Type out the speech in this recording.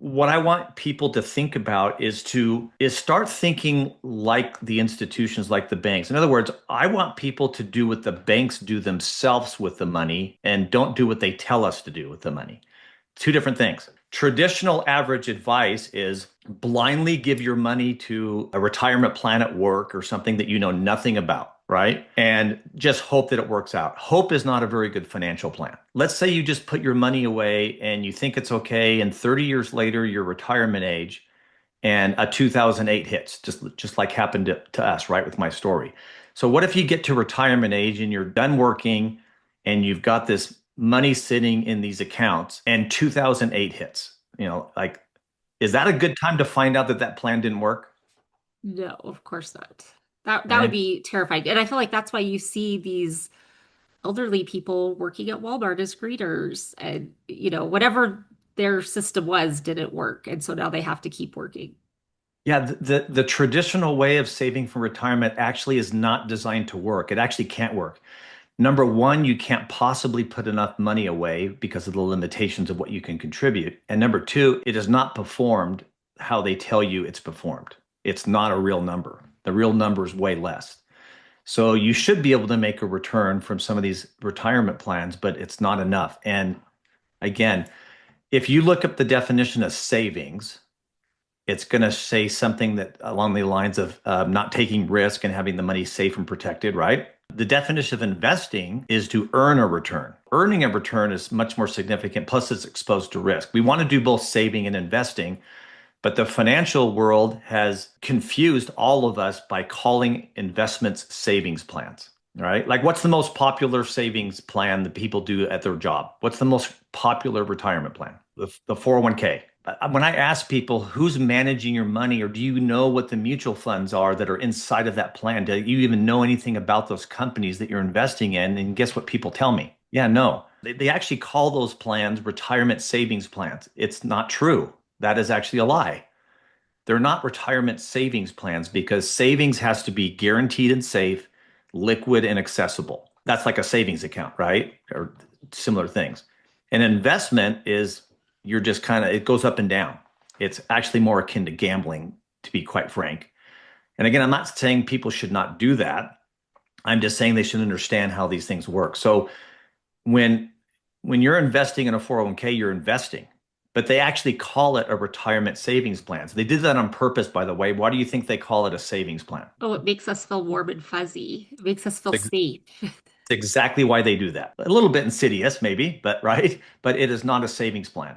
What I want people to think about is start thinking like the institutions, like the banks. In other words, I want people to do what the banks do themselves with the money and don't do what they tell us to do with the money. Two different things. Traditional average advice is blindly give your money to a retirement plan at work or something that you know nothing about, right? And just hope that it works out. Hope is not a very good financial plan. Let's say you just put your money away and you think it's okay, and 30 years later, your retirement age and a 2008 hits, just like happened to us, right, with my story. So what if you get to retirement age and you're done working and you've got this money sitting in these accounts and 2008 hits? Like, is that a good time to find out that that plan didn't work? No, of course not. That would Okay. be terrifying. And I feel like that's why you see these elderly people working at Walmart as greeters and whatever their system was didn't work. And so now they have to keep working. Yeah, the traditional way of saving for retirement actually is not designed to work. It actually can't work. Number one, you can't possibly put enough money away because of the limitations of what you can contribute. And number two, it is not performed how they tell you it's performed. It's not a real number. The real number is way less. So you should be able to make a return from some of these retirement plans, but it's not enough. And again, if you look up the definition of savings, it's going to say something that along the lines of not taking risk and having the money safe and protected, right? The definition of investing is to earn a return. Earning a return is much more significant, plus it's exposed to risk. We want to do both saving and investing, but the financial world has confused all of us by calling investments savings plans, right? Like, what's the most popular savings plan that people do at their job? What's the most popular retirement plan? The 401k. When I ask people who's managing your money, or do you know what the mutual funds are that are inside of that plan? Do you even know anything about those companies that you're investing in? And guess what people tell me? Yeah, no. They actually call those plans retirement savings plans. It's not true. That is actually a lie. They're not retirement savings plans because savings has to be guaranteed and safe, liquid and accessible. That's like a savings account, right? Or similar things. An investment is you're just kind of, it goes up and down. It's actually more akin to gambling, to be quite frank. And again, I'm not saying people should not do that. I'm just saying they should understand how these things work. So when when you're investing in a 401k, you're investing, but they actually call it a retirement savings plan. So they did that on purpose, by the way. Why do you think they call it a savings plan? Oh, it makes us feel warm and fuzzy. It makes us feel It's safe. exactly why they do that. A little bit insidious, maybe, but right. But it is not a savings plan.